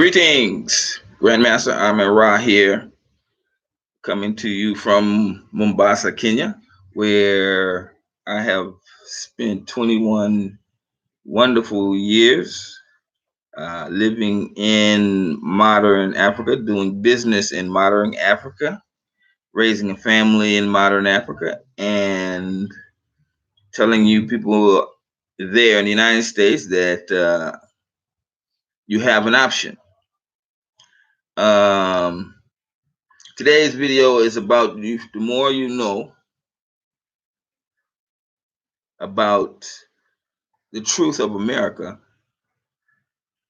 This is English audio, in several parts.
Greetings, Grandmaster Ahmed Ra here, coming to you from Mombasa, Kenya, where I have spent 21 wonderful years living in modern Africa, doing business in modern Africa, raising a family in modern Africa, and telling you people there in the United States that you have an option. Um, Today's video is about you. The more you know about the truth of America,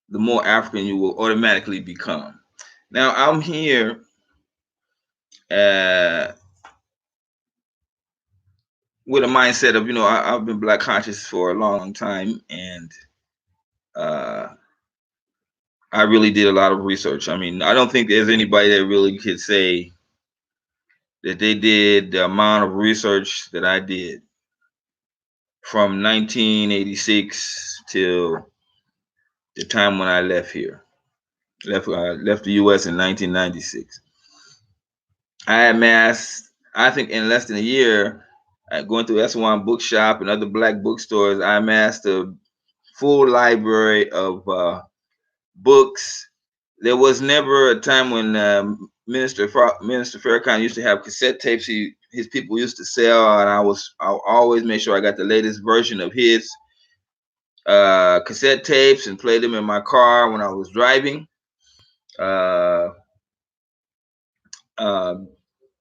the more African you will automatically become. Now, I'm here uh, with a mindset of, I've been Black conscious for a long time, and uh, I really did a lot of research. I mean, I don't think there's anybody that really could say that they did the amount of research that I did from 1986 till the time when I left here. Left the U.S. in 1996. I amassed, I think, in less than a year, going through S1 Bookshop and other Black bookstores, I amassed a full library of books. There was never a time when Minister Farrakhan used to have cassette tapes. His people used to sell, and I always made sure I got the latest version of his cassette tapes and played them in my car when I was driving. Uh, uh,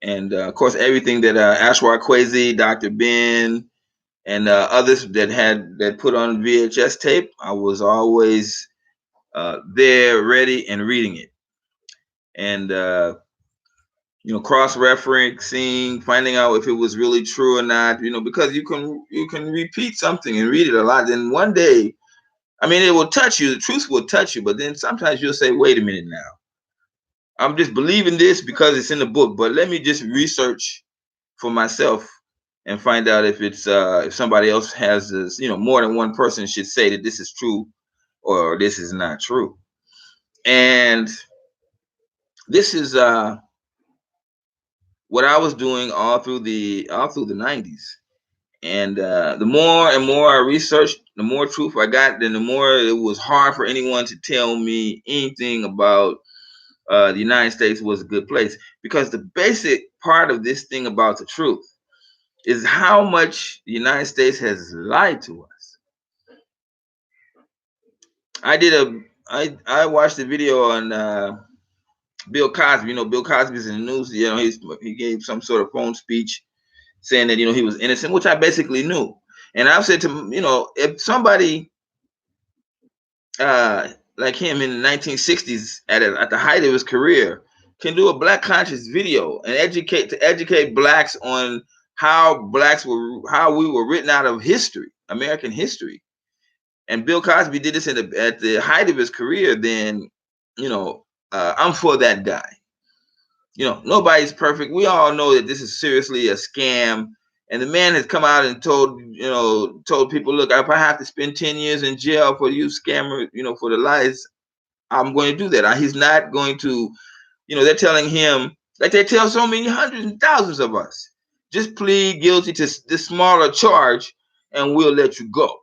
and of course, everything that Ashwar Kwesi, Dr. Ben, and others that put on VHS tape, I was always there, ready, and reading it, and cross-referencing, finding out if it was really true or not. Because you can repeat something and read it a lot, then one day, I mean, it will touch you. The truth will touch you, but then sometimes you'll say, "Wait a minute now. I'm just believing this because it's in the book, but let me just research for myself and find out if somebody else has this, more than one person should say that this is true or this is not true." And this is what I was doing all through the 90s. And the more and more I researched, the more truth I got, then the more it was hard for anyone to tell me anything about the United States was a good place, because the basic part of this thing about the truth is how much the United States has lied to us. I watched a video on Bill Cosby. Bill Cosby's in the news. He gave some sort of phone speech saying that he was innocent, which I basically knew. And I've said to him, if somebody like him in the 1960s at the height of his career can do a Black conscious video and educate blacks on how we were written out of history, American history, and Bill Cosby did this at the height of his career, then I'm for that guy. Nobody's perfect. We all know that this is seriously a scam, and the man has come out and told people, look, if I have to spend 10 years in jail for you scammer, for the lies, I'm going to do that. He's not going to, they're telling him, like they tell so many hundreds and thousands of us, just plead guilty to this smaller charge and we'll let you go.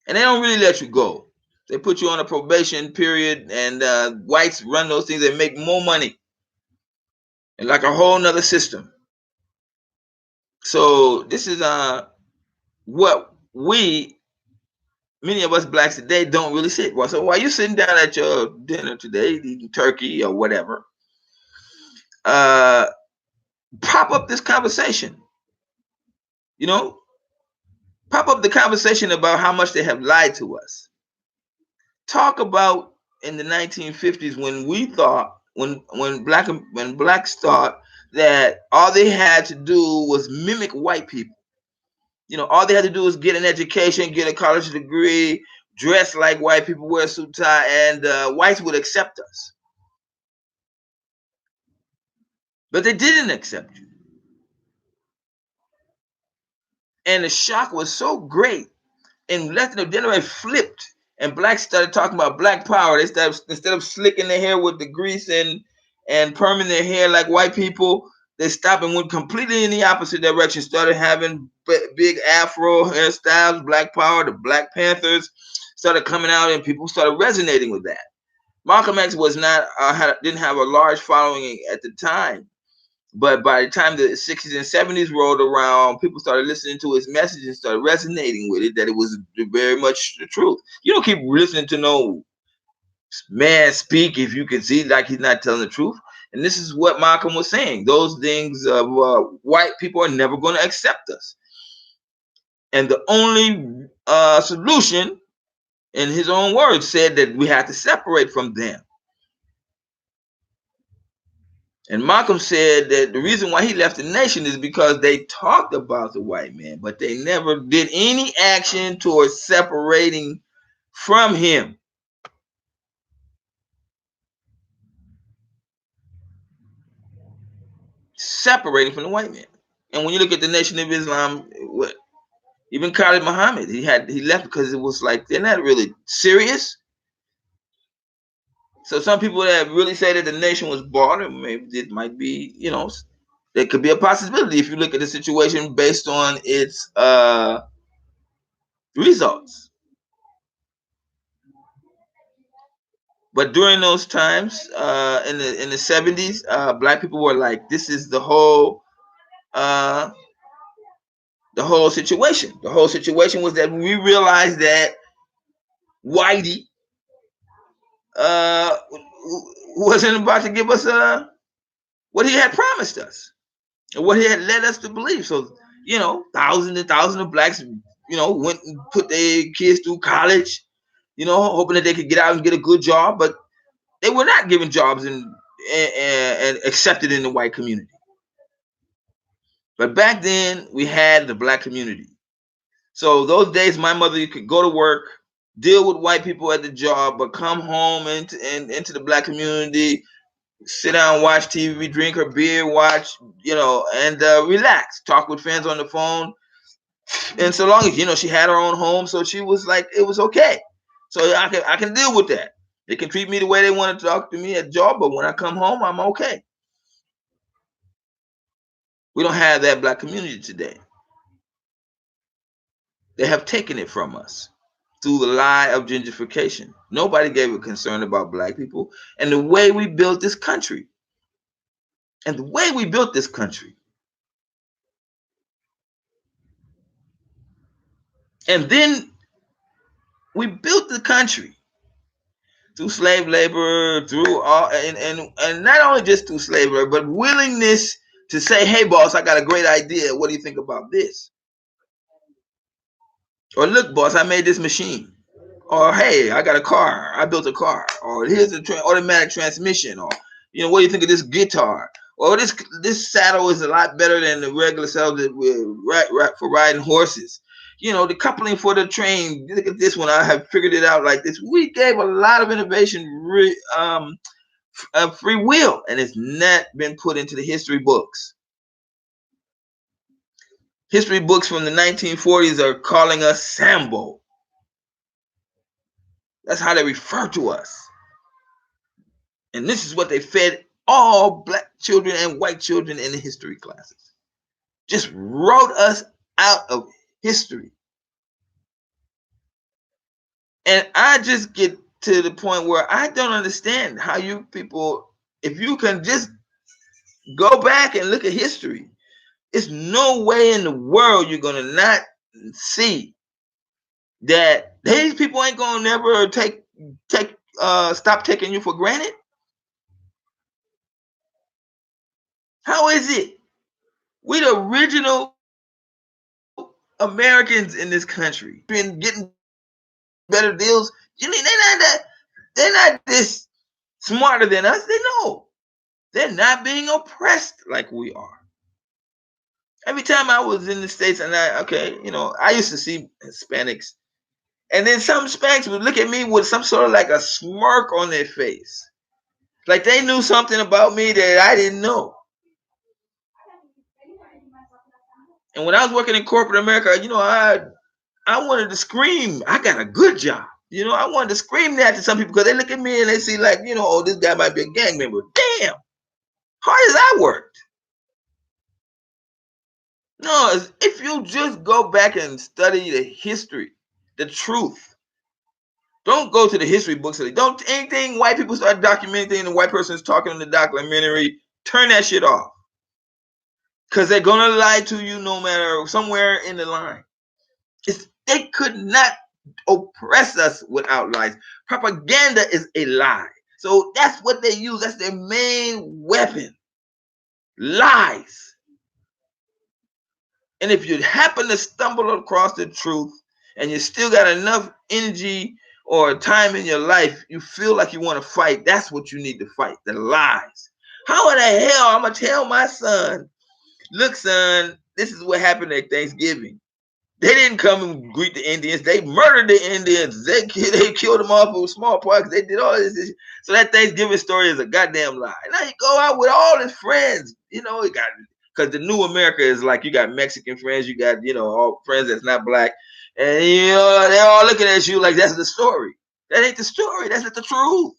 And they don't really let you go. They put you on a probation period, and whites run those things and make more money. And like a whole nother system. So this is what many of us blacks today don't really sit. Well, so while you're sitting down at your dinner today, eating turkey or whatever, pop up this conversation. Pop up the conversation about how much they have lied to us. Talk about in the 1950s when blacks thought that all they had to do was mimic white people. All they had to do was get an education, get a college degree, dress like white people, wear a suit tie, and whites would accept us. But they didn't accept you. And the shock was so great, and less than a generation flipped And blacks started talking about black power. They started, instead of slicking their hair with the grease and perming their hair like white people, they stopped and went completely in the opposite direction. Started having big afro hairstyles, black power. The Black Panthers started coming out, and people started resonating with that. Malcolm X was not didn't have a large following at the time, but by the time the 60s and 70s rolled around, people started listening to his message and started resonating with it, that it was very much the truth. You don't keep listening to no man speak if you can see like he's not telling the truth. And this is what Malcolm was saying. Those things of white people are never going to accept us. And the only solution, in his own words, said that we had to separate from them. And Malcolm said that the reason why he left the nation is because they talked about the white man, but they never did any action towards separating from him. Separating from the white man. And when you look at the Nation of Islam, even Khalid Muhammad, he left because it was like they're not really serious. So some people that really say that the nation was bought, maybe it might be, there could be a possibility if you look at the situation based on its results. But during those times, in the 70s, black people were like, this is the whole situation. The whole situation was that we realized that Whitey wasn't about to give us what he had promised us, and what he had led us to believe. So, thousands and thousands of blacks, went and put their kids through college, hoping that they could get out and get a good job, but they were not given jobs and accepted in the white community. But back then, we had the black community. So those days, my mother could go to work, deal with white people at the job, but come home into the black community, sit down, watch TV, drink her beer, watch, and relax, talk with friends on the phone. And so long as, she had her own home, so she was like, it was okay. So I can deal with that. They can treat me the way they want to talk to me at job, but when I come home, I'm okay. We don't have that black community today. They have taken it from us through the lie of gentrification. Nobody gave a concern about black people and the way we built this country. And the way we built this country. And then we built the country through slave labor, through all, and not only just through slave labor, but willingness to say, hey, boss, I got a great idea. What do you think about this? Or look, boss, I made this machine. Or hey, I got a car. I built a car. Or here's an automatic transmission. Or what do you think of this guitar? Or this saddle is a lot better than the regular saddle that we for riding horses. The coupling for the train. Look at this one. I have figured it out like this. We gave a lot of innovation, free will, and it's not been put into the history books. History books from the 1940s are calling us Sambo. That's how they refer to us. And this is what they fed all black children and white children in the history classes. Just wrote us out of history. And I just get to the point where I don't understand how you people, if you can just go back and look at history, it's no way in the world you're going to not see that these people ain't going to never stop taking you for granted. How is it? We the original Americans in this country been getting better deals. They're not this smarter than us. They know they're not being oppressed like we are. Every time I was in the States, and I used to see Hispanics, and then some Hispanics would look at me with some sort of like a smirk on their face, like they knew something about me that I didn't know. And when I was working in corporate America, I wanted to scream, I got a good job. You know, I wanted to scream that to some people because they look at me and they see like, you know, oh, this guy might be a gang member. Damn, hard as I worked. No, if you just go back and study the history, the truth. Don't go to the history books. Don't anything white people start documenting and the white person is talking in the documentary. Turn that shit off. Because they're gonna lie to you no matter somewhere in the line. They could not oppress us without lies. Propaganda is a lie. So that's what they use. That's their main weapon. Lies. And if you happen to stumble across the truth and you still got enough energy or time in your life, you feel like you want to fight, that's what you need to fight, the lies. How in the hell I'm going to tell my son, look, son, this is what happened at Thanksgiving. They didn't come and greet the Indians. They murdered the Indians. They killed them off with smallpox. They did all this. So that Thanksgiving story is a goddamn lie. Now you go out with all his friends. You know, it got because the new America is like you got Mexican friends, you got, you know, all friends that's not black. And, you know, they're all looking at you like that's the story. That ain't the story. That's not the truth.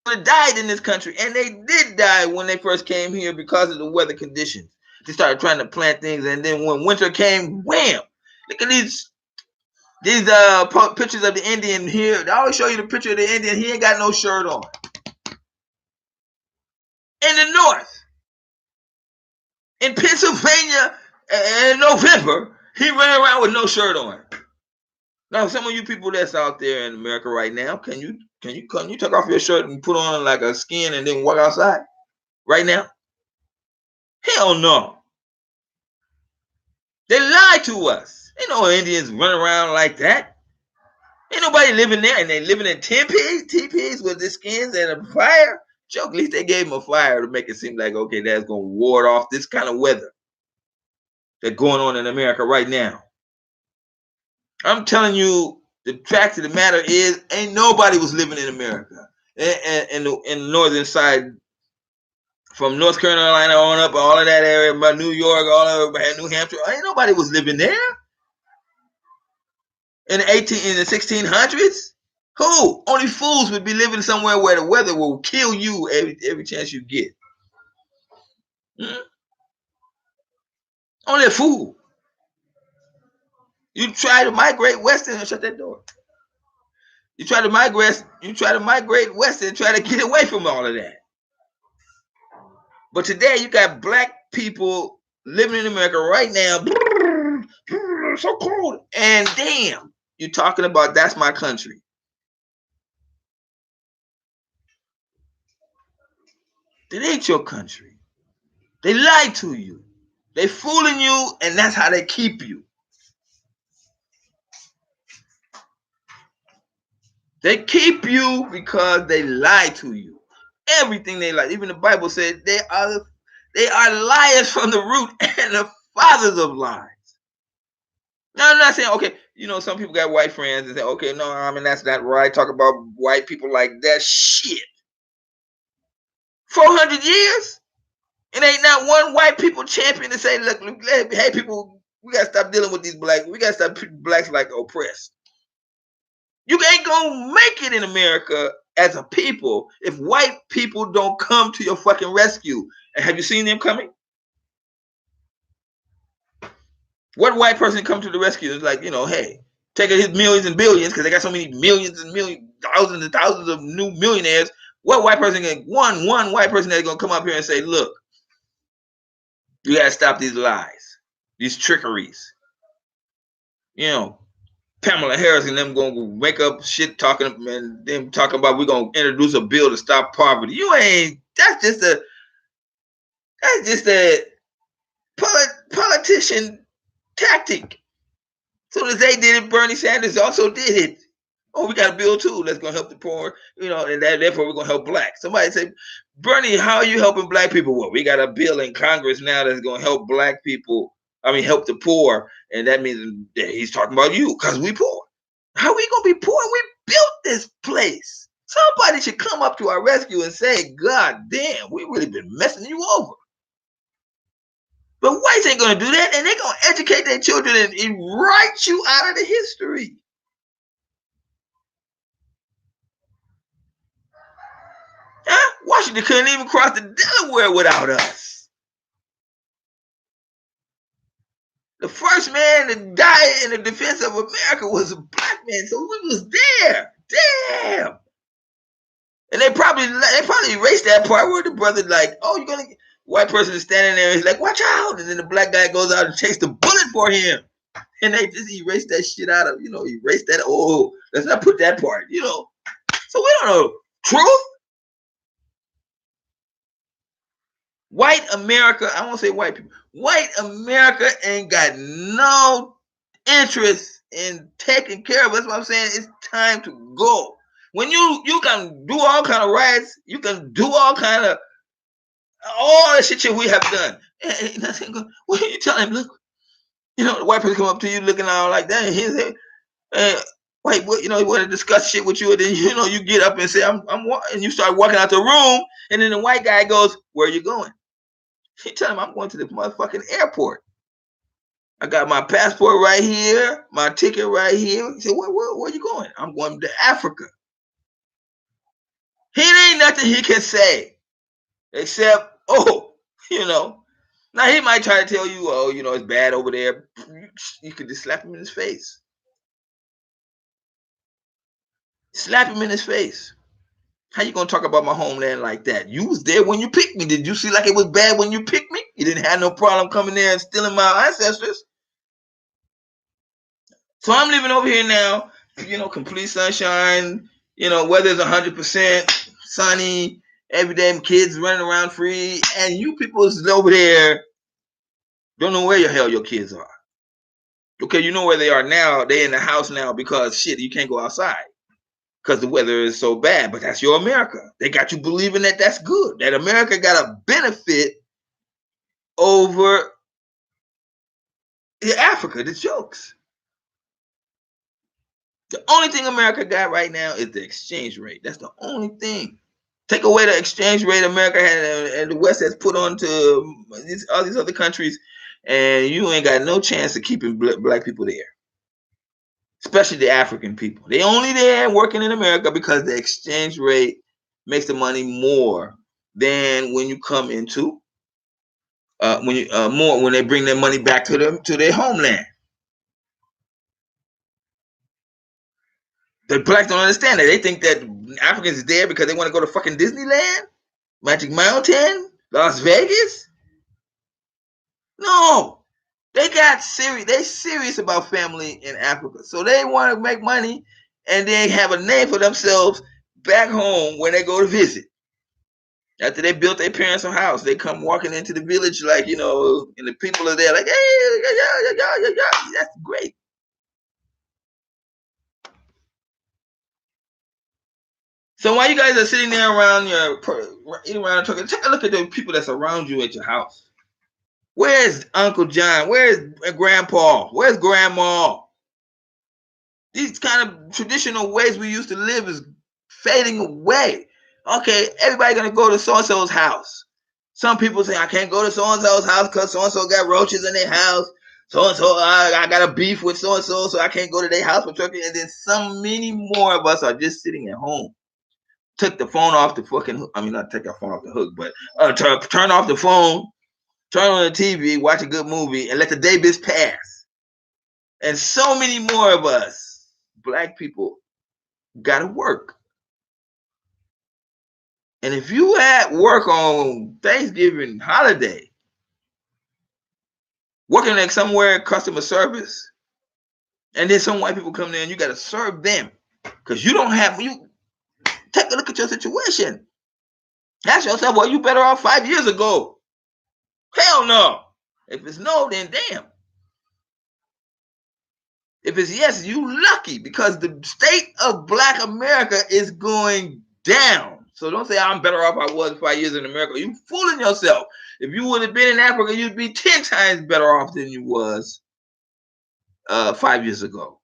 They died in this country, and they did die when they first came here because of the weather conditions. They started trying to plant things, and then when winter came, wham! Look at these pictures of the Indian here. They always show you the picture of the Indian. He ain't got no shirt on. In the north, in Pennsylvania, in November, he ran around with no shirt on. Now, some of you people that's out there in America right now, can you take off your shirt and put on like a skin and then walk outside right now? Hell no. They lied to us. Ain't no Indians running around like that. Ain't nobody living there, and they living in teepees with their skins and a fire. Joke, at least they gave them a fire to make it seem like, okay, that's going to ward off this kind of weather that's going on in America right now. I'm telling you, the fact of the matter is, ain't nobody was living in America. In the northern side, from North Carolina on up, all of that area, by New York, all over New Hampshire, ain't nobody was living there. In the 1600s? Who? Only fools would be living somewhere where the weather will kill you every chance you get. Only a fool. You try to migrate west and shut that door. You try to migrate west and try to get away from all of that. But today you got black people living in America right now. So cold. And damn, you're talking about that's my country. That ain't your country. They lied to you. They fooling you, and that's how they keep you. They keep you because they lie to you. Everything they lie. Even the Bible said they are liars from the root and the fathers of lies. Now I'm not saying, okay, you know, some people got white friends and say, okay, no, I mean that's not right. Talk about white people like that. Shit. 400 years? And ain't not one white people champion to say, look, hey people, we gotta stop dealing with these blacks. We gotta stop treating blacks like oppressed. You ain't gonna make it in America as a people if white people don't come to your fucking rescue. And have you seen them coming? What white person come to the rescue is like, you know, hey, taking his millions and billions because they got so many millions and millions, thousands and thousands of new millionaires. What white person can one white person that's gonna come up here and say, look, you gotta stop these lies, these trickeries. You know, Pamela Harris and them gonna make up shit talking and them talking about we're gonna introduce a bill to stop poverty. You ain't. That's just a politician tactic. As soon as they did it, Bernie Sanders also did it. Oh, we got a bill too that's gonna help the poor, you know, and therefore we're gonna help blacks. Somebody say, Bernie, how are you helping black people? Well, we got a bill in Congress now that's gonna help black people. I mean, help the poor, and that means that he's talking about you because we poor. How are we gonna be poor? We built this place. Somebody should come up to our rescue and say, God damn, we really been messing you over. But whites ain't gonna do that, and they're gonna educate their children and write you out of the history. Washington couldn't even cross the Delaware without us. The first man to die in the defense of America was a black man, so we was there. Damn. And they probably erased that part where the brother like, oh, you're gonna white person is standing there, he's like, watch out, and then the black guy goes out and takes the bullet for him. And they just erased that shit out of, erase that. Oh, let's not put that part, So we don't know truth. White America, I won't say white people. White America ain't got no interest in taking care of us. That's what I'm saying. It's time to go. When you can do all kind of riots, you can do all kind of all the shit we have done. What are you telling him? Look, the white person come up to you looking all like that, and he's wait, what? He want to discuss shit with you, and then you get up and say, I'm and you start walking out the room, and then the white guy goes, where are you going? You tell him I'm going to the motherfucking airport. I got my passport right here, my ticket right here. He said, where are you going? I'm going to Africa. He ain't nothing he can say except, Now he might try to tell you, it's bad over there. You could just slap him in his face. Slap him in his face. How you gonna talk about my homeland like that? You was there when you picked me. Did you see like it was bad when you picked me? You didn't have no problem coming there and stealing my ancestors. So I'm living over here now, complete sunshine, weather is 100% sunny, every day kids running around free, and you people is over there don't know where the hell your kids are. Okay, you know where they are now. They're in the house now because shit, you can't go outside because the weather is so bad. But that's your America. They got you believing that that's good. That America got a benefit over Africa. The jokes. The only thing America got right now is the exchange rate. That's the only thing. Take away the exchange rate America had and the West has put on to all these other countries, and you ain't got no chance of keeping black people there. Especially the African people. They only there working in America because the exchange rate makes the money more than when you come into when they bring their money back to their homeland. The blacks don't understand that. They think that Africans is there because they want to go to fucking Disneyland, Magic Mountain, Las Vegas. No, they got serious. They serious about family in Africa, so they want to make money, and they have a name for themselves back home when they go to visit. After they built their parents' house, they come walking into the village like, and the people are there like, hey, yeah. That's great. So while you guys are sitting there around eating around talking, take a look at the people that's around you at your house. Where's Uncle John? Where's Grandpa? Where's Grandma? These kind of traditional ways we used to live is fading away. Okay, everybody gonna go to so-and-so's house. Some people say, I can't go to so-and-so's house because so-and-so got roaches in their house. So-and-so, I got a beef with so-and-so, so I can't go to their house for turkey. And then many more of us are just sitting at home. Took the phone off the fucking hook. I mean, not take our phone off the hook, but turn off the phone, turn on the TV, watch a good movie, and let the day just pass. And so many more of us, black people, gotta work. And if you at work on Thanksgiving holiday, working like somewhere customer service, and then some white people come there and you gotta serve them because you don't have you. Take a look at your situation. Ask yourself, well, you better off 5 years ago. Hell no. If it's no, then damn. If it's yes, you lucky because the state of black America is going down. So don't say I'm better off I was 5 years in America. You fooling yourself. If you would have been in Africa, you'd be 10 times better off than you was 5 years ago.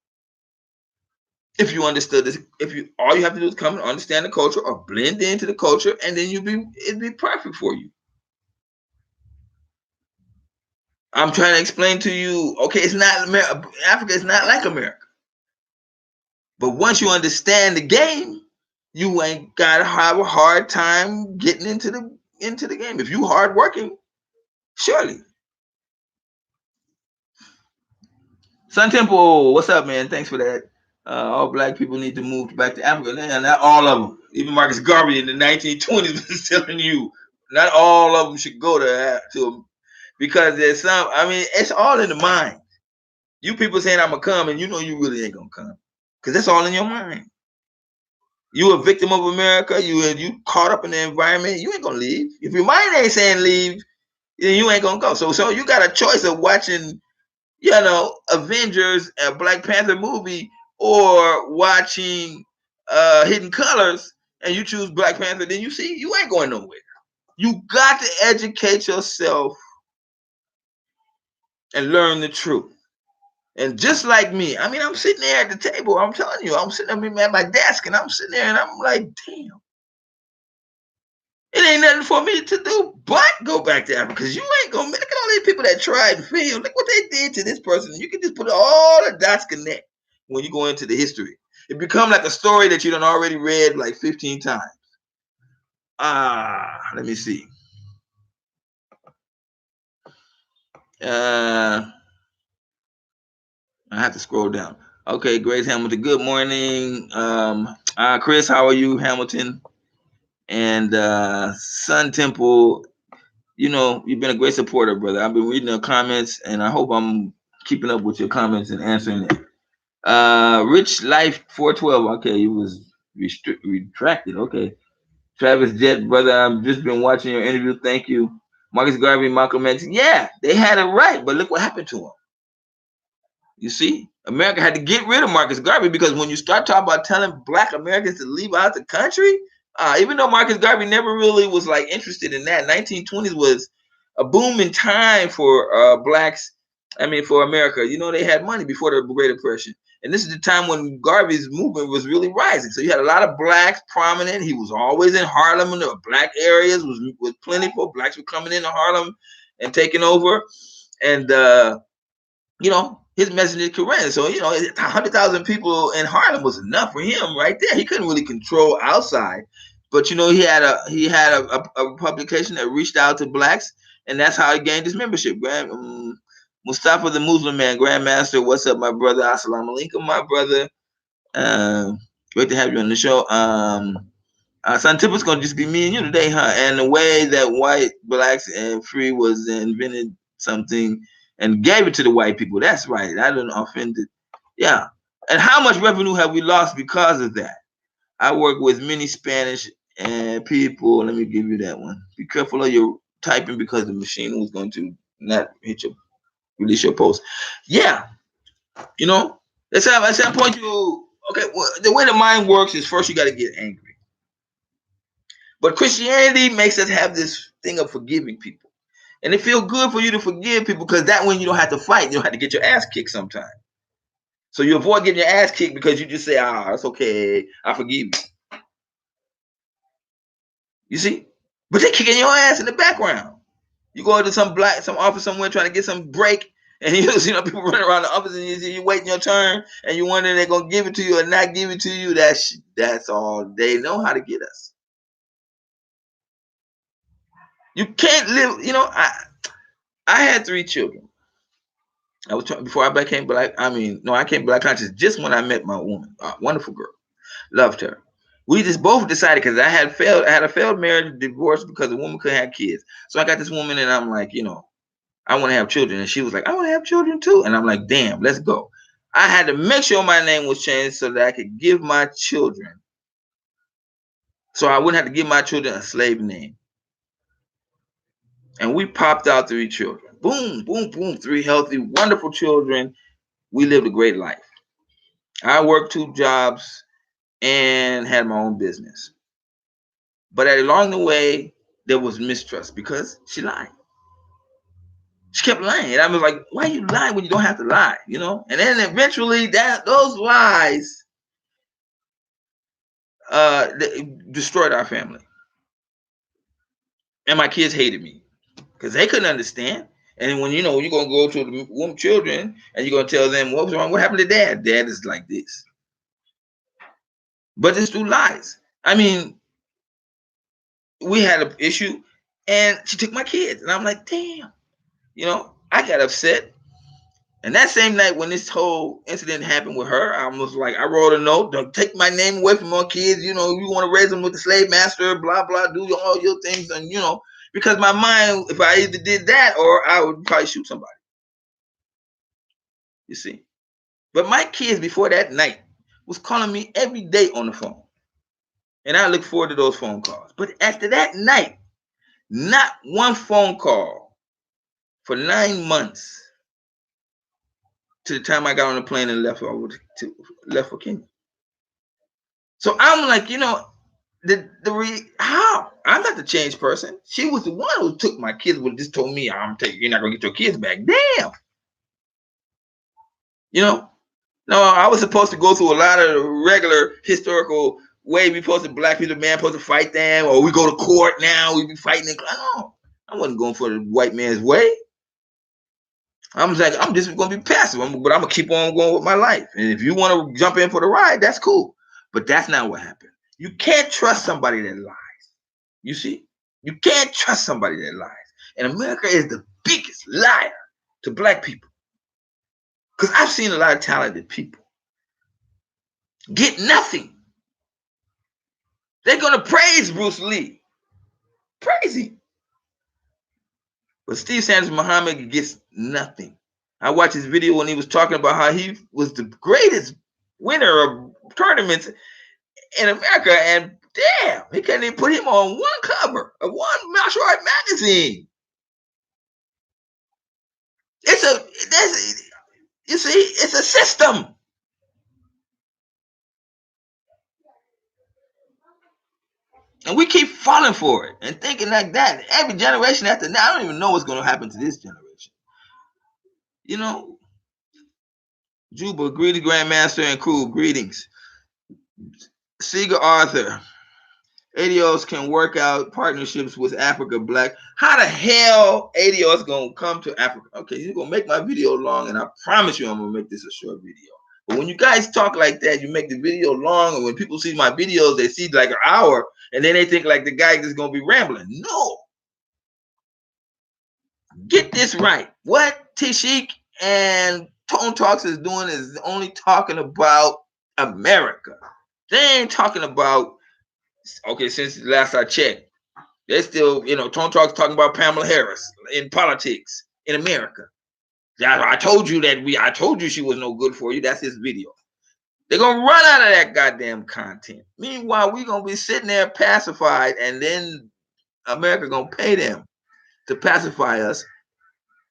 If you understood this, all you have to do is come and understand the culture or blend into the culture, and then it'd be perfect for you. I'm trying to explain to you, okay, it's not Africa is not like America. But once you understand the game, you ain't gotta have a hard time getting into the game. If you hard working, surely. Sun Temple, what's up, man? Thanks for that. All black people need to move back to Africa. Man, not all of them. Even Marcus Garvey in the 1920s was telling you not all of them should go to because there's some. I mean, it's all in the mind. You people saying I'm gonna come, and you know you really ain't gonna come because that's all in your mind. You a victim of America. You caught up in the environment. You ain't gonna leave. If your mind ain't saying leave, then you ain't gonna go. So you got a choice of watching, Avengers, a Black Panther movie, or watching Hidden Colors, and you choose Black Panther, then you ain't going nowhere. You got to educate yourself and learn the truth. And just like me, I mean, I'm sitting there at the table. I'm telling you, I'm sitting up at my desk, and I'm sitting there, and I'm like, damn, it ain't nothing for me to do but go back to Africa. Because you ain't gonna look at all these people that tried and failed. Look what they did to this person. You can just put all the dots connect when you go into the history. It become like a story that you done already read like 15 times. Let me see. I have to scroll down. Okay, Grace Hamilton. Good morning. Chris, how are you, Hamilton? And Sun Temple. You've been a great supporter, brother. I've been reading the comments, and I hope I'm keeping up with your comments and answering it. Rich Life 412. Okay, it was retracted. Okay. Travis Jett, brother, I've just been watching your interview. Thank you. Marcus Garvey, Malcolm X. Yeah, they had it right, but look what happened to them. You see, America had to get rid of Marcus Garvey because when you start talking about telling Black Americans to leave out the country, even though Marcus Garvey never really was like interested in that, 1920s was a booming time for Blacks. I mean, for America. They had money before the Great Depression, and this is the time when Garvey's movement was really rising. So you had a lot of Blacks prominent. He was always in Harlem, and the Black areas was plentiful. Blacks were coming into Harlem and taking over, and his message is correct. So, 100,000 people in Harlem was enough for him right there. He couldn't really control outside. But, he had a publication that reached out to Blacks, and that's how he gained his membership. Mustafa the Muslim man, Grandmaster, what's up, my brother? Assalamu alaikum, my brother. Great to have you on the show. Sun Tipper's going to just be me and you today, huh? And the way that white, Blacks, and free was invented something and gave it to the white people. That's right. I didn't offend it. Yeah. And how much revenue have we lost because of that? I work with many Spanish people. Let me give you that one. Be careful of your typing because the machine was going to not release your post. Yeah. At some point the way the mind works is first you got to get angry. But Christianity makes us have this thing of forgiving people. And it feels good for you to forgive people because that way you don't have to fight. You don't have to get your ass kicked sometimes. So you avoid getting your ass kicked because you just say, it's okay. I forgive you. You see? But they're kicking your ass in the background. You go into some office somewhere trying to get some break, and you see people running around the office, and you waiting your turn, and you wonder they're going to give it to you or not give it to you. That's all. They know how to get us. You can't live, I had 3 children. I was before I became Black. I came Black conscious just when I met my woman, wonderful girl, loved her. We just both decided because I had a failed marriage, divorce because the woman couldn't have kids. So I got this woman, and I'm like, I want to have children, and she was like, I want to have children too, and I'm like, damn, let's go. I had to make sure my name was changed so that I could give my children, so I wouldn't have to give my children a slave name. And we popped out 3 children. Boom, boom, boom. 3 healthy, wonderful children. We lived a great life. I worked 2 jobs and had my own business. But along the way, there was mistrust because she lied. She kept lying. And I was like, why you lie when you don't have to lie? And then eventually those lies destroyed our family. And my kids hated me because they couldn't understand. And when you're going to go to the children and you're going to tell them what's wrong, what happened to dad? Dad is like this. But it's through lies. I mean, we had an issue, and she took my kids, and I'm like, damn, I got upset. And that same night when this whole incident happened with her, I was like, I wrote a note, don't take my name away from my kids. You want to raise them with the slave master, blah, blah, do all your things. And, because my mind, if I either did that or I would probably shoot somebody. You see? But my kids before that night was calling me every day on the phone. And I look forward to those phone calls. But after that night, not one phone call for 9 months to the time I got on the plane and left for Kenya. So I'm like, how? I'm not the changed person. She was the one who took my kids, but just told me, you're not gonna get your kids back. Damn. No, I was supposed to go through a lot of regular historical way. We supposed to black people, man, supposed to fight them, or we go to court now. We be fighting. No, I wasn't going for the white man's way. I'm just gonna be passive, but I'm gonna keep on going with my life. And if you want to jump in for the ride, that's cool. But that's not what happened. You can't trust somebody that lies. You see, you can't trust somebody that lies. And America is the biggest liar to black people. Because I've seen a lot of talented people get nothing. They're gonna praise Bruce Lee, praise him. But Steve Sanders Muhammad gets nothing. I watched his video when he was talking about how he was the greatest winner of tournaments in America, and damn, he couldn't even put him on one cover of one martial art magazine. It's a system. And we keep falling for it and thinking like that. Every generation after now, I don't even know what's going to happen to this generation. Juba, greedy Grandmaster and crew, greetings. Seeger Arthur, ADOs can work out partnerships with Africa Black. How the hell ADOs going to come to Africa? Okay, you're going to make my video long, and I promise you I'm going to make this a short video. But when you guys talk like that, you make the video long, and when people see my videos, they see like an hour, and then they think like the guy is going to be rambling. No. Get this right. What Tashik and Tone Talks is doing is only talking about America. They ain't talking about, okay, since last I checked, they're still, Tone Talks talking about Pamela Harris in politics in America. I told you she was no good for you. That's his video. They're going to run out of that goddamn content. Meanwhile, we're going to be sitting there pacified, and then America going to pay them to pacify us.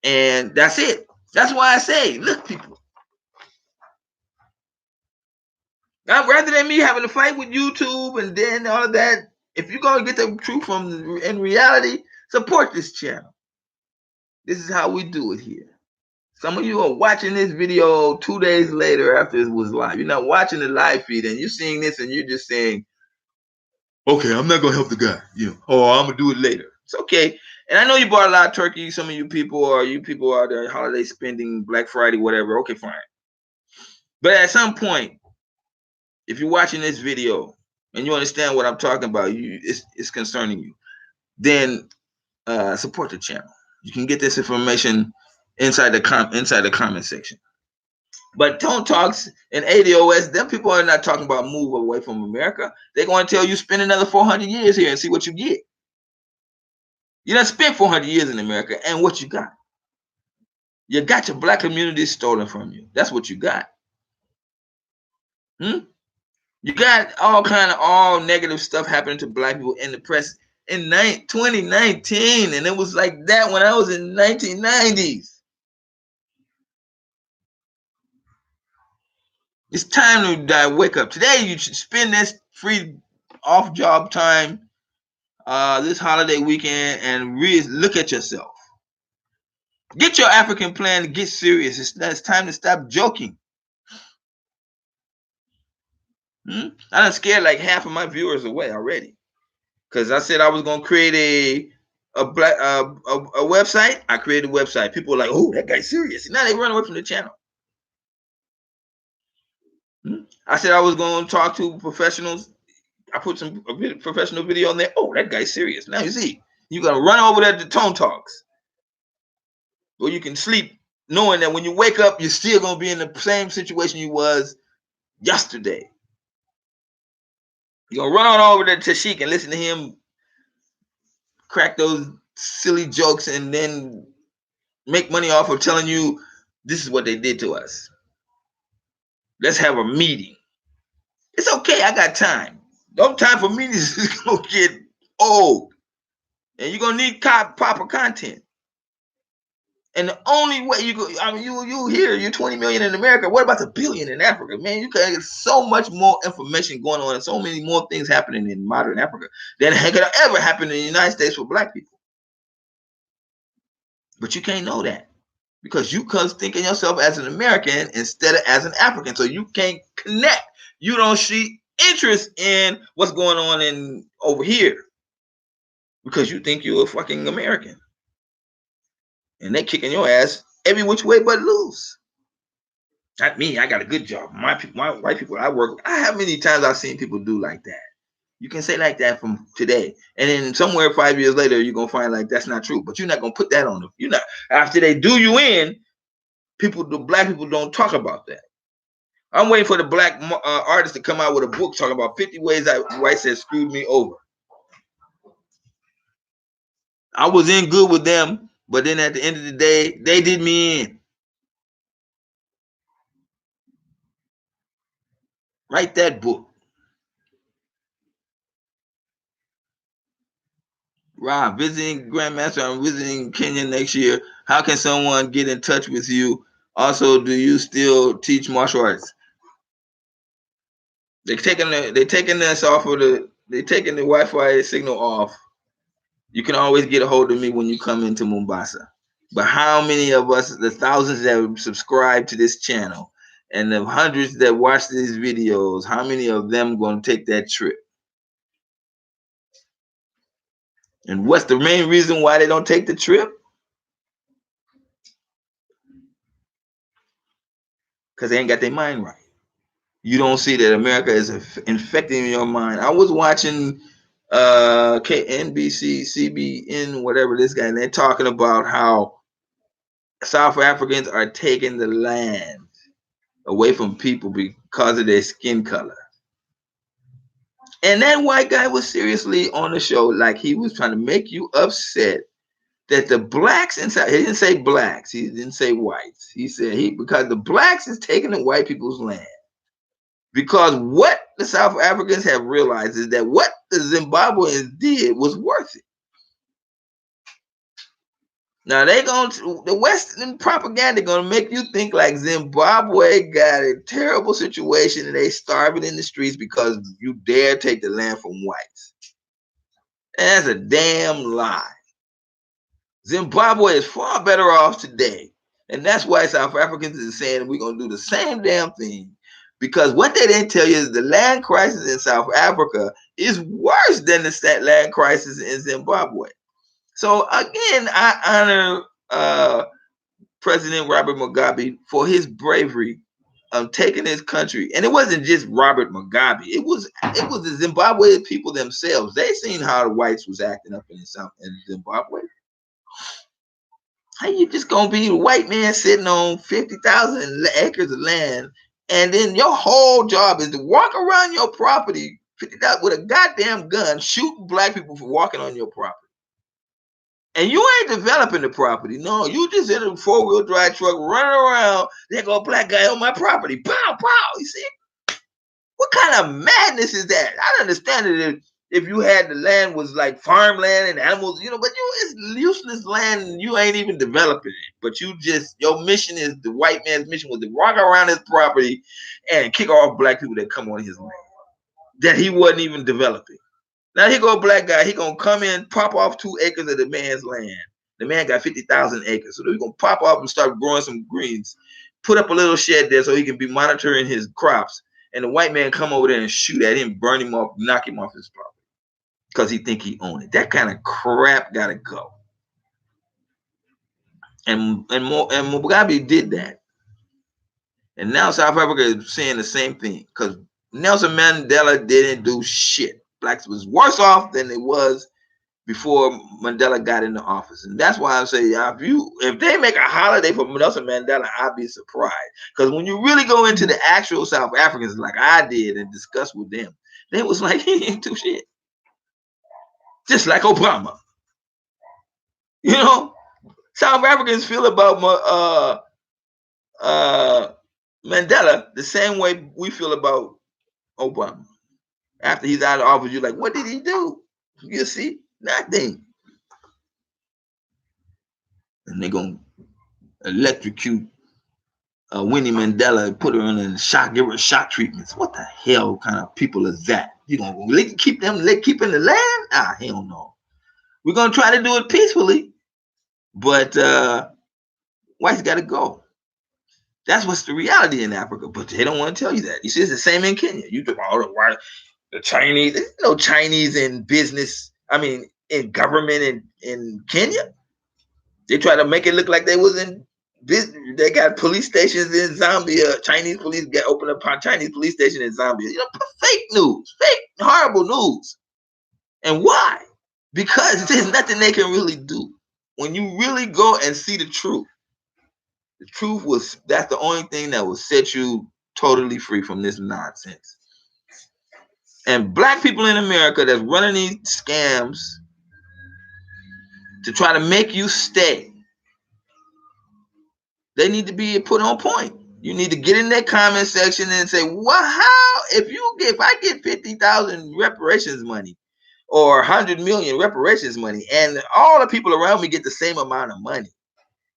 And that's it. That's why I say, look, people. Now, rather than me having to fight with YouTube and then all of that, if you're going to get the truth in reality, support this channel. This is how we do it here. Some of you are watching this video 2 days later after it was live. You're not watching the live feed, and you're seeing this, and you're just saying, okay, I'm not going to help the guy. I'm going to do it later. It's okay. And I know you bought a lot of turkey. Some of you people are there holiday spending, Black Friday, whatever. Okay, fine. But at some point, if you're watching this video and you understand what I'm talking about, it's concerning you, then support the channel. You can get this information inside the comment section. But Tone Talks and ADOS, them people are not talking about move away from America. They're going to tell you spend another 400 years here and see what you get. You done spent 400 years in America, and what you got? You got your black community stolen from you. That's what you got. You got all negative stuff happening to black people in the press in 2019, and it was like that when I was in 1990s. It's time to wake up. Today, you should spend this free off-job time, this holiday weekend, and look at yourself. Get your African plan and get serious. It's time to stop joking. I done scared like half of my viewers away already, because I said I was gonna create a website. I created a website. People were like, "Oh, that guy's serious." Now they run away from the channel. I said I was going to talk to professionals. I put a professional video on there. Oh, that guy's serious. Now you see, you're gonna run over there to Tone Talks, or you can sleep knowing that when you wake up, you're still gonna be in the same situation you was yesterday. You're gonna run on over to Tashik and listen to him crack those silly jokes and then make money off of telling you this is what they did to us. Let's have a meeting. It's okay, I got time. No time for meetings is gonna get old. And you're gonna need proper content. And the only way you go, I mean, you here, you're 20 million in America. What about the billion in Africa? Man, you can get so much more information going on and so many more things happening in modern Africa than could ever happen in the United States for black people. But you can't know that because you thinking yourself as an American instead of as an African. So you can't connect. You don't see interest in what's going on in over here because you think you're a fucking American. And they kicking your ass every which way but loose. Not me. I got a good job. My white people I work with, how many times I've seen people do like that? You can say like that from today. And then somewhere 5 years later, you're going to find like that's not true. But you're not going to put that on them. You're not. After they do you in, the black people don't talk about that. I'm waiting for the black artist to come out with a book talking about 50 ways that whites have screwed me over. I was in good with them, but then at the end of the day, they did me in. Write that book. Rob, visiting Grandmaster, I'm visiting Kenya next year. How can someone get in touch with you? Also, do you still teach martial arts? They're taking this off of they're taking the Wi-Fi signal off. You can always get a hold of me when you come into Mombasa. But how many of us, the thousands that subscribe to this channel and the hundreds that watch these videos, how many of them going to take that trip? And what's the main reason why they don't take the trip? Because they ain't got their mind right. You don't see that America is infecting your mind. I was watching NBC, CBN, whatever this guy, and they're talking about how South Africans are taking the land away from people because of their skin color. And that white guy was seriously on the show, like he was trying to make you upset that the blacks inside, he didn't say blacks, he didn't say whites. He said because the blacks is taking the white people's land. Because what the South Africans have realized is that what the Zimbabweans did was worth it. Now the Western propaganda gonna make you think like Zimbabwe got a terrible situation and they starving in the streets because you dare take the land from whites. And that's a damn lie. Zimbabwe is far better off today. And that's why South Africans is saying we're gonna do the same damn thing. Because what they didn't tell you is the land crisis in South Africa is worse than the land crisis in Zimbabwe. So again, I honor President Robert Mugabe for his bravery of taking his country. And it wasn't just Robert Mugabe. It was the Zimbabwe people themselves. They seen how the whites was acting up in Zimbabwe. How you just gonna be a white man sitting on 50,000 acres of land, and then your whole job is to walk around your property with a goddamn gun, shooting black people for walking on your property? And you ain't developing the property. No, you just in a 4-wheel drive truck running around. There go a black guy on my property. Pow, pow. You see? What kind of madness is that? I understand it if you had the land was like farmland and animals, but it's useless land and you ain't even developing it. But your mission is, the white man's mission was to walk around his property and kick off black people that come on his land that he wasn't even developing. Now here go a black guy, he gonna come in, pop off 2 acres of the man's land. The man got 50,000 acres. So he's gonna pop off and start growing some greens, put up a little shed there so he can be monitoring his crops. And the white man come over there and shoot at him, burn him off, knock him off his property. Because he think he own it. That kind of crap gotta go. And Mugabe did that. And now South Africa is saying the same thing. Because Nelson Mandela didn't do shit. blacks was worse off than it was before Mandela got into office. And that's why I say, if they make a holiday for Nelson Mandela, I'd be surprised. Because when you really go into the actual South Africans, like I did, and discuss with them, they was like, he ain't do shit. Just like Obama. You know, South Africans feel about Mandela the same way we feel about Obama. After he's out of office, you're like, what did he do? You see, nothing. And they're going to electrocute Winnie Mandela and put her in a shock, give her shock treatments. What the hell kind of people is that? You gonna keep them keeping the land? Hell no. We're gonna try to do it peacefully, but whites got to go. That's what's the reality in Africa, but they don't want to tell you that. You see, it's the same in Kenya. You talk about the Chinese. There's no Chinese in business. I mean, in government in Kenya. They try to make it look like they was in business. They got police stations in Zambia. Chinese police opened up a Chinese police station in Zambia. You know, fake news, fake horrible news. And why? Because there's nothing they can really do. When you really go and see the truth that's the only thing that will set you totally free from this nonsense. And black people in America that's running these scams to try to make you stay, they need to be put on point. You need to get in that comment section and say, well, how, if I get 50,000 reparations money or 100 million reparations money and all the people around me get the same amount of money,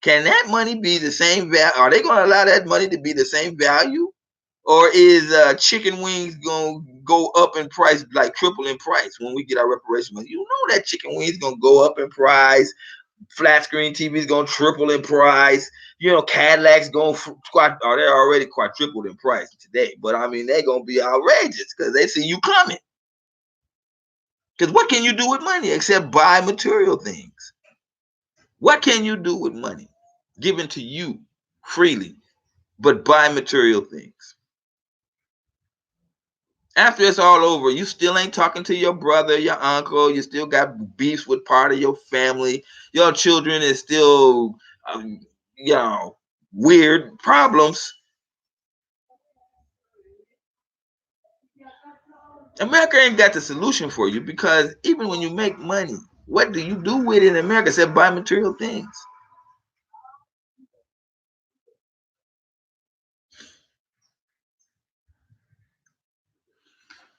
can that money be the same value? Are they going to allow that money to be the same value? Or is chicken wings going to go up in price, like triple in price when we get our reparations money? You know that chicken wings going to go up in price. Flat screen TV is going to triple in price. You know, Cadillacs going they're already quadrupled in price today. But I mean, they're going to be outrageous because they see you coming. Because what can you do with money except buy material things? What can you do with money given to you freely, but buy material things? After it's all over, you still ain't talking to your brother, your uncle. You still got beefs with part of your family. Your children is still, weird problems. America ain't got the solution for you because even when you make money, what do you do with it in America except buy material things?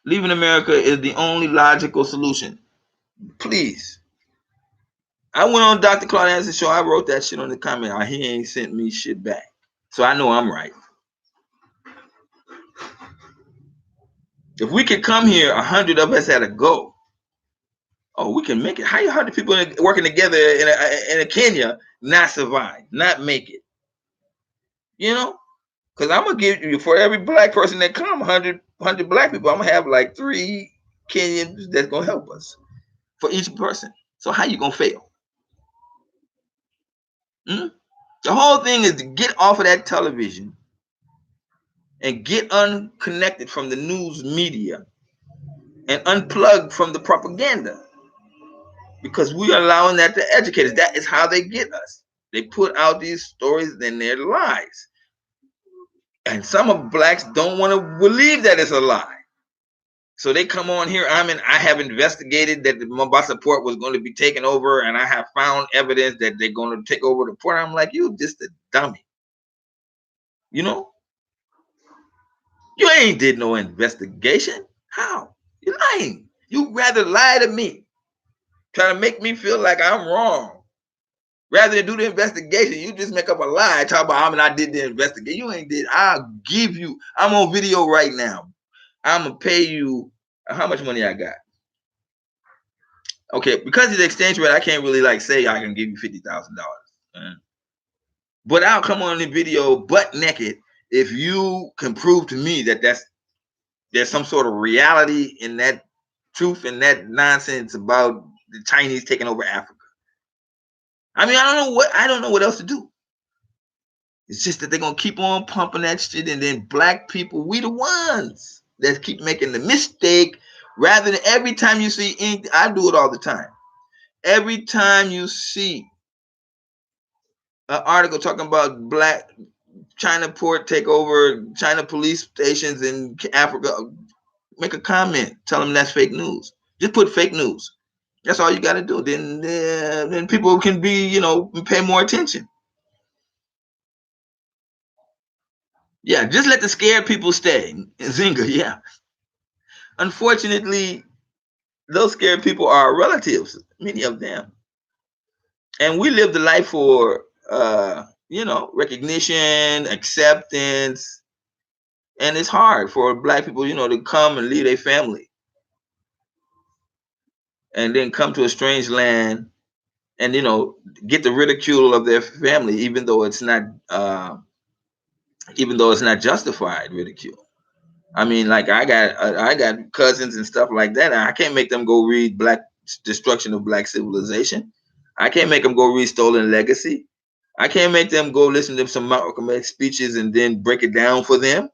Leaving America is the only logical solution. Please. I went on Dr. Claude Anderson's show. I wrote that shit on the comment. He ain't sent me shit back. So I know I'm right. If we could come here, 100 of us had a go. Oh, we can make it. How you 100 people working together in a Kenya not survive, not make it? You know? Because I'm going to give you, for every black person that come, 100 black people, I'm going to have like 3 Kenyans that's going to help us for each person. So how you going to fail? The whole thing is to get off of that television and get unconnected from the news media and unplug from the propaganda, because we are allowing that to educate us. That is how they get us. They put out these stories and they're lies. And some of blacks don't want to believe that it's a lie. So they come on here. I have investigated that the Mombasa port was going to be taken over, and I have found evidence that they're going to take over the port. I'm like, you just a dummy. You know? You ain't did no investigation. How? You're lying. You rather lie to me, trying to make me feel like I'm wrong. Rather than do the investigation, you just make up a lie. Talk about I did the investigation. You ain't did. I'll give you. I'm on video right now. I'm gonna pay you how much money I got. Okay, because of the exchange rate, I can't really say I can give you $50,000. But I'll come on the video butt naked if you can prove to me that there's some sort of reality in that truth and that nonsense about the Chinese taking over Africa. I mean, I don't know what else to do. It's just that they're gonna keep on pumping that shit, and then black people, we the ones that keep making the mistake Rather than every time you see anything, I do it all the time. Every time you see an article talking about black China port takeover, China police stations in Africa, make a comment. Tell them that's fake news. Just put fake news. That's all you got to do. Then people can be, pay more attention. Yeah, just let the scared people stay. Zinga, yeah. Unfortunately, those scared people are relatives, many of them. And we live the life for, recognition, acceptance. And it's hard for black people, to come and leave their family and then come to a strange land and, get the ridicule of their family, even though it's not justified ridicule. I mean, like I got cousins and stuff like that. And I can't make them go read Black Destruction of Black Civilization. I can't make them go read Stolen Legacy. I can't make them go listen to some Malcolm X speeches and then break it down for them.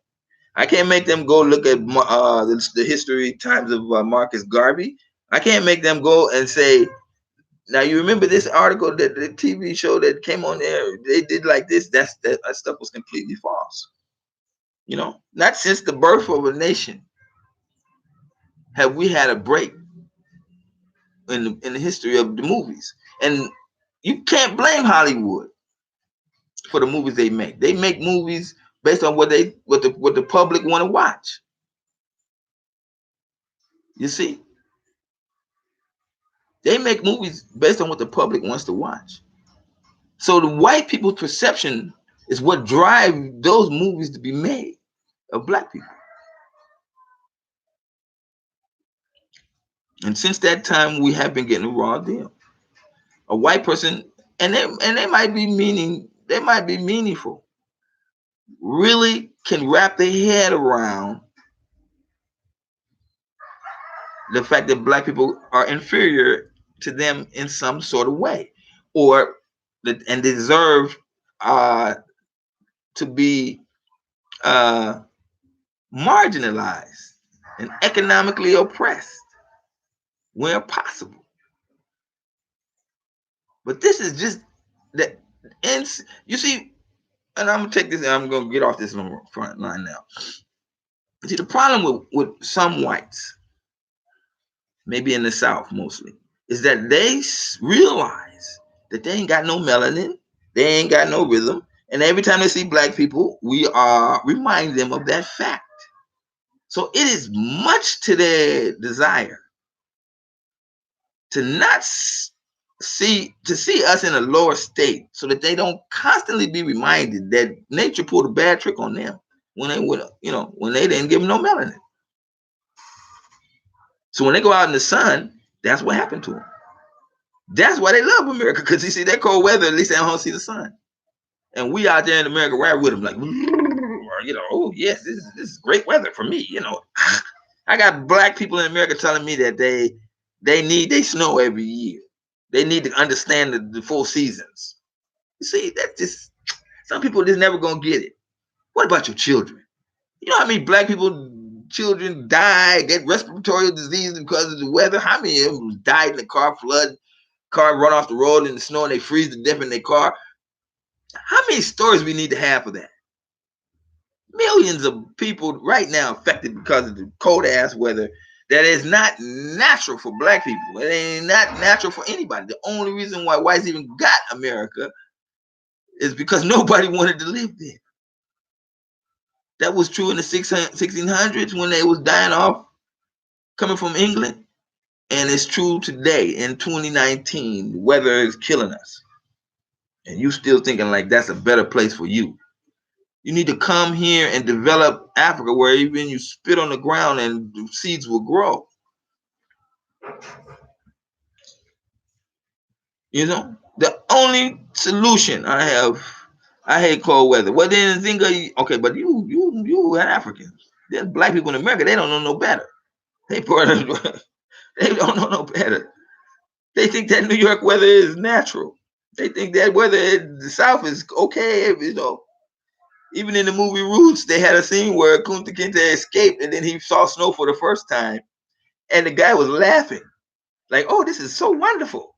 I can't make them go look at the history times of Marcus Garvey. I can't make them go and say, now you remember this article, that the TV show that came on there, they did like this. That stuff was completely false. Not since the birth of a nation have we had a break in the history of the movies. And you can't blame Hollywood for the movies they make. They make movies based on what the public want to watch. You see, they make movies based on what the public wants to watch. So the white people's perception is what drive those movies to be made of black people. And since that time, we have been getting a raw deal. A white person, and they might be meaningful, really can wrap their head around the fact that black people are inferior to them in some sort of way, and deserve to be marginalized and economically oppressed where possible. But this is just that. You see, and I'm gonna take this, and I'm gonna get off this front line now. See, the problem with some whites, maybe in the South mostly, is that they realize that they ain't got no melanin, they ain't got no rhythm, and every time they see black people, we remind them of that fact. So it is much to their desire to not see us in a lower state, so that they don't constantly be reminded that nature pulled a bad trick on them when they didn't give them no melanin. So when they go out in the sun, that's what happened to them. That's why they love America, because you see that cold weather, at least they don't see the sun. And we out there in America right with them, like, oh yes, this is great weather for me. I got black people in America telling me that they need their snow every year. They need to understand the full seasons. You see, that's just, some people just never gonna get it. What about your children? You know how many black children die, get respiratory disease because of the weather? How many of them died in the car flood, car run off the road in the snow and they freeze to death in their car? How many stories we need to have for that? Millions of people right now affected because of the cold ass weather that is not natural for black people. It ain't not natural for anybody. The only reason why whites even got America is because nobody wanted to live there. That was true in the 1600s when they was dying off coming from England. And it's true today in 2019. The weather is killing us. And you still thinking like that's a better place for you. You need to come here and develop Africa, where even you spit on the ground and the seeds will grow. The only solution I hate cold weather. Well, then think okay, but you are Africans. There's black people in America. They don't know no better. They don't know no better. They think that New York weather is natural. They think that weather in the South is okay. Even in the movie Roots, they had a scene where Kunta Kinte escaped and then he saw snow for the first time. And the guy was laughing, like, oh, this is so wonderful.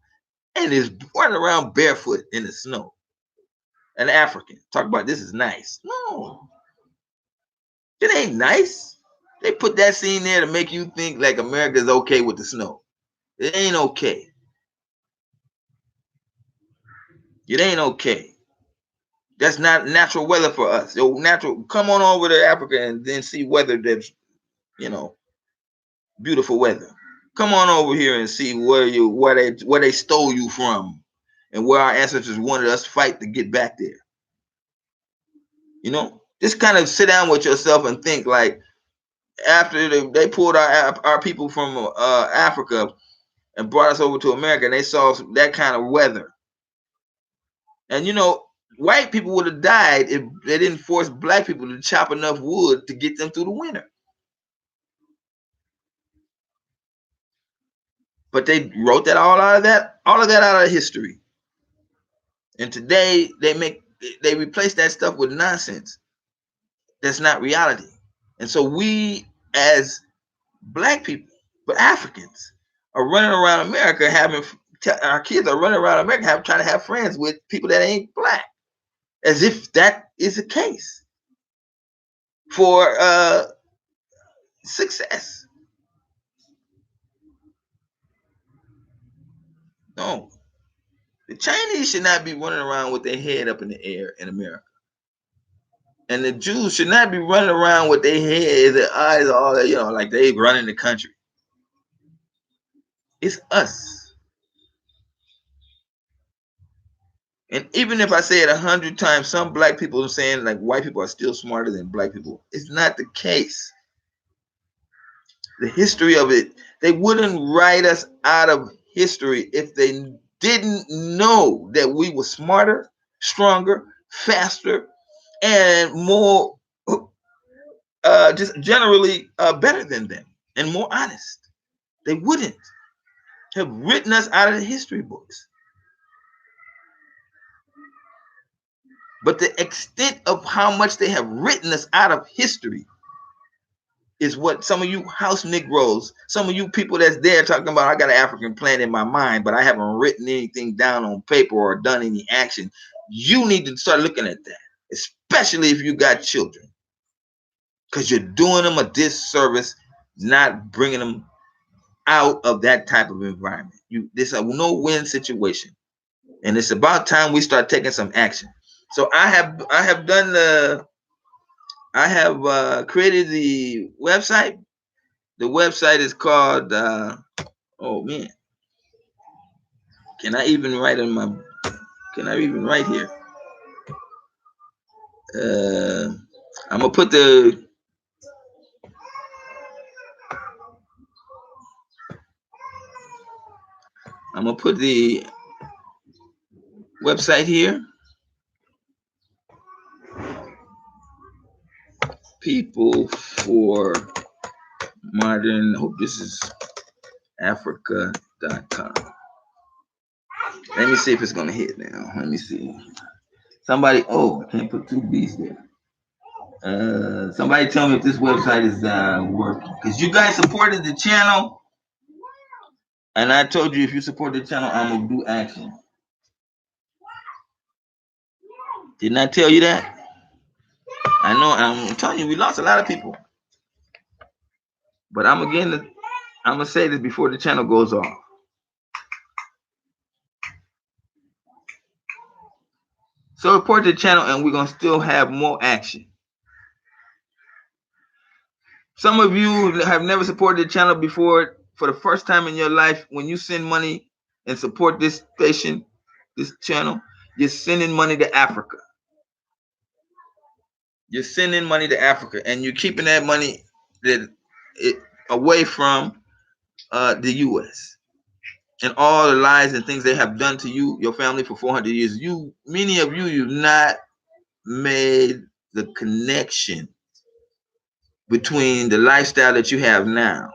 And is running around barefoot in the snow. An African. Talk about this is nice. No, it ain't nice. They put that scene there to make you think like America is okay with the snow. It ain't okay. It ain't okay. That's not natural weather for us. So natural, come on over to Africa and then see weather that's, you know, beautiful weather. Come on over here and see where they stole you from and where our ancestors wanted us to fight to get back there. You know, just kind of sit down with yourself and think like after they pulled our people from Africa and brought us over to America, and they saw that kind of weather. And you know, white people would have died if they didn't force black people to chop enough wood to get them through the winter. But they wrote that all of that out of history. And today they replace that stuff with nonsense. That's not reality. And so we as black people, but Africans, are running around America our kids are running around America trying to have friends with people that ain't black, as if that is the case for success. No, the Chinese should not be running around with their head up in the air in America, and the Jews should not be running around with their head, their eyes all that, like they running the country. It's us. And even if I say it 100 times, some black people are saying like white people are still smarter than black people. It's not the case. The history of it, they wouldn't write us out of history if they didn't know that we were smarter, stronger, faster, and more just generally better than them and more honest. They wouldn't have written us out of the history books. But the extent of how much they have written us out of history is what some of you house Negroes, some of you people that's there talking about, I got an African plan in my mind, but I haven't written anything down on paper or done any action. You need to start looking at that, especially if you got children, because you're doing them a disservice, not bringing them out of that type of environment. This is a no-win situation, and it's about time we start taking some action. So I have created the website. The website is called oh man, can I even write here? I'm gonna put the website here. People for Modern, hope this is Africa.com. Let me see if it's gonna hit now. Let me see. Somebody, I can't put two B's there. Somebody tell me if this website is working. Because you guys supported the channel. And I told you if you support the channel, I'm gonna do action. Didn't I tell you that? I know, I'm telling you, we lost a lot of people. But I'm gonna say this before the channel goes off. So support the channel and we're gonna still have more action. Some of you have never supported the channel before. For the first time in your life, when you send money and support this station, this channel, you're sending money to Africa. You're sending money to Africa, and you're keeping that money away from the U.S. and all the lies and things they have done to you, your family, for 400 years. Many of you've not made the connection between the lifestyle that you have now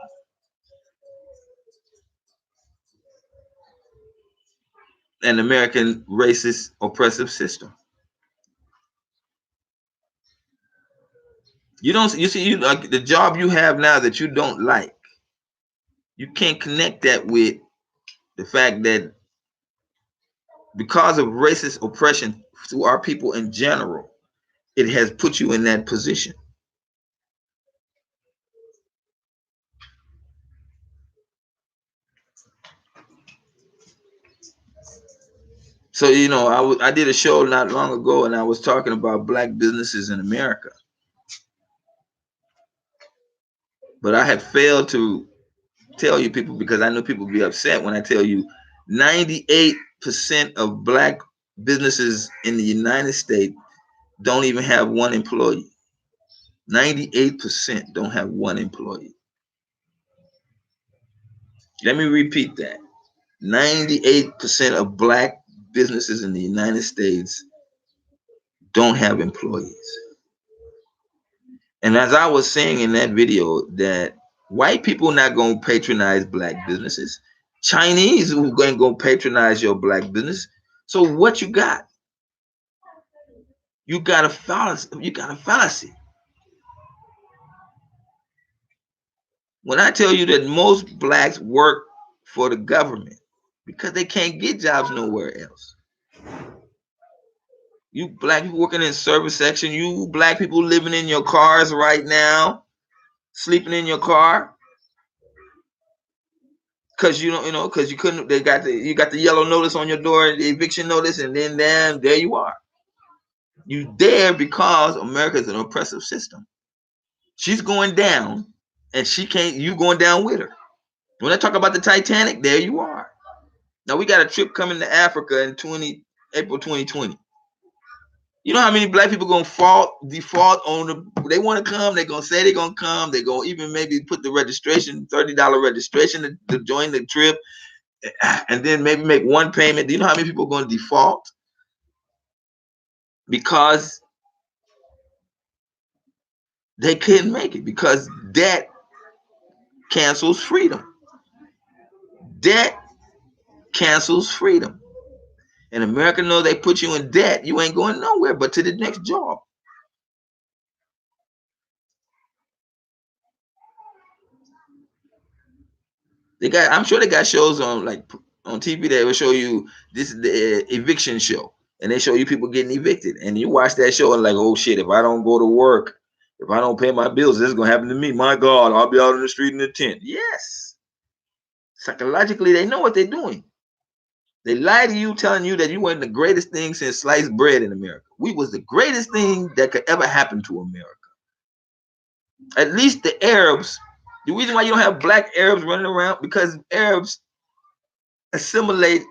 and American racist oppressive system. You see, like the job you have now that you don't like, You can't connect that with the fact that because of racist oppression to our people in general, it has put you in that position. So, you know, I did a show not long ago and I was talking about black businesses in America. But I had failed to tell you people, because I knew people would be upset when I tell you 98% of black businesses in the United States don't even have one employee. 98% don't have one employee. Let me repeat that. 98% of black businesses in the United States don't have employees. And as I was saying in that video, that white people not going to patronize black businesses. Chinese who going to go patronize your black business. So what you got? You got a fallacy. You got a fallacy. When I tell you that most blacks work for the government because they can't get jobs nowhere else. You black people working in service section, you black people living in your cars right now, sleeping in your car. Cause you don't, cause you couldn't. You got the yellow notice on your door, the eviction notice, and then there you are. You there because America is an oppressive system. She's going down, and she can't. You going down with her. When I talk about the Titanic, there you are. Now we got a trip coming to Africa in April 2020. You know how many black people gonna default on they want to come, they're gonna say they're gonna come, they're gonna even maybe put the registration, $30 registration to join the trip, and then maybe make one payment. Do you know how many people are gonna default? Because they couldn't make it, because debt cancels freedom. Debt cancels freedom. And America knows they put you in debt, you ain't going nowhere but to the next job. I'm sure they got shows on TV that will show you this is the eviction show, and they show you people getting evicted, and you watch that show and like, oh shit, if I don't go to work, if I don't pay my bills, this is gonna happen to me. My God, I'll be out in the street in the tent. Yes, psychologically, they know what they're doing. They lie to you, telling you that you weren't the greatest thing since sliced bread in America. We was the greatest thing that could ever happen to America. At least the Arabs. The reason why you don't have black Arabs running around, because Arabs assimilate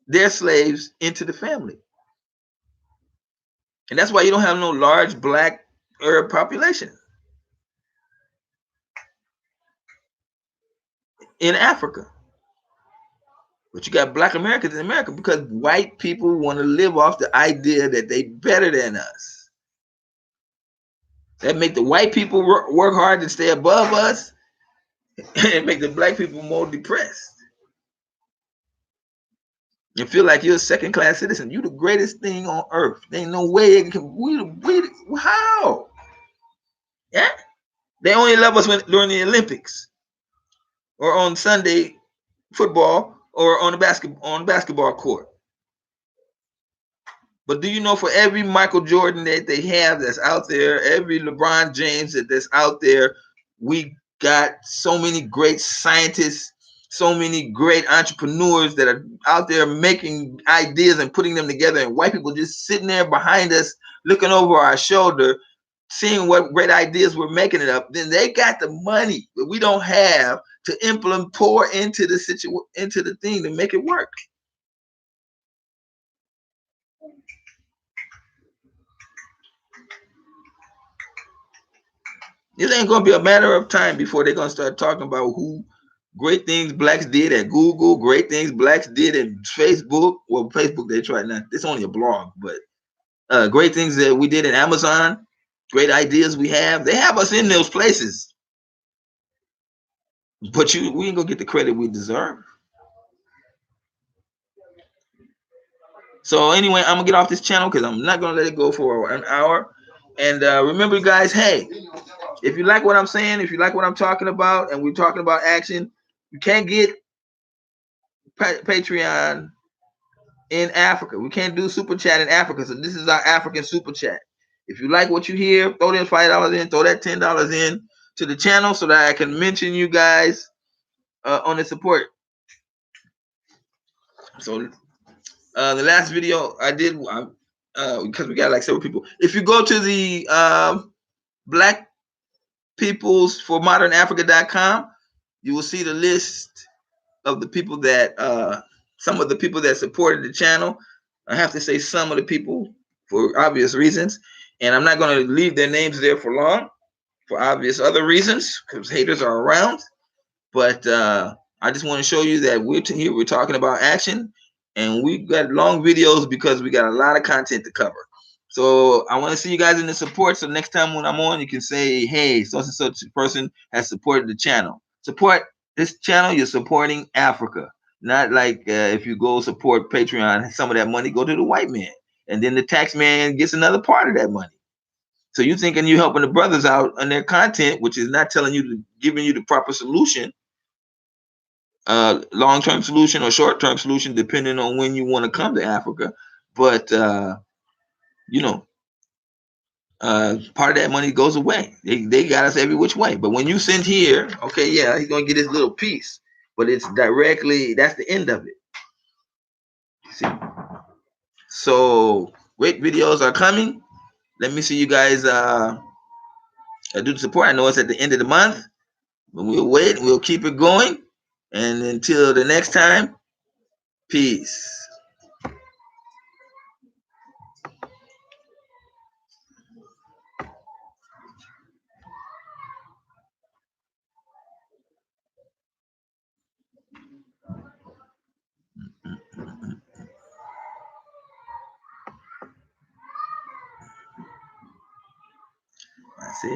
their slaves into the family. And that's why you don't have no large black Arab population in Africa. But you got black Americans in America because white people want to live off the idea that they better than us. That make the white people work hard to stay above us, and make the black people more depressed. You feel like you're a second-class citizen. You're the greatest thing on earth. There ain't no way it can. How? Yeah, they only love us during the Olympics or on Sunday football or on the basketball court. But do you know, for every Michael Jordan that they have that's out there, every LeBron James that's out there, we got so many great scientists, so many great entrepreneurs that are out there making ideas and putting them together, and white people just sitting there behind us, looking over our shoulder, seeing what great ideas we're making it up. Then they got the money that we don't have to implement, pour into the thing to make it work. It ain't gonna be a matter of time before they're gonna start talking about who great things blacks did at Google, great things blacks did in Facebook. Well, Facebook they tried not. It's only a blog, but great things that we did in Amazon, great ideas we have. They have us in those places, but we ain't gonna get the credit we deserve. So anyway, I'm gonna get off this channel because I'm not gonna let it go for an hour. And remember, guys, hey, if you like what I'm saying, if you like what I'm talking about, and we're talking about action, You can't get Patreon in Africa. We can't do super chat in Africa. So this is our African super chat. If you like what you hear, throw that $5 in, throw that $10 in to the channel so that I can mention you guys on the support. So the last video I did, because we got like several people. If you go to the Black Peoples for Modern Africa.com, you will see the list of the people that some of the people that supported the channel. I have to say some of the people for obvious reasons, and I'm not going to leave their names there for long for obvious other reasons because haters are around. But I just want to show you that we're here. We're talking about action, and we got long videos because we got a lot of content to cover. So I want to see you guys in the support. So next time when I'm on, you can say, "Hey, such and such person has supported the channel." Support this channel. You're supporting Africa, not like if you go support Patreon, some of that money go to the white man, and then the tax man gets another part of that money. So you thinking you're helping the brothers out on their content, which is not telling you, giving you the proper solution. Long-term solution or short-term solution, depending on when you want to come to Africa. But you know, part of that money goes away. They got us every which way. But when you send here, okay, yeah, he's gonna get his little piece, but it's directly, that's the end of it. See, so great videos are coming. Let me see you guys do the support. I know it's at the end of the month, but we'll wait. We'll keep it going, and until the next time, peace. That's it.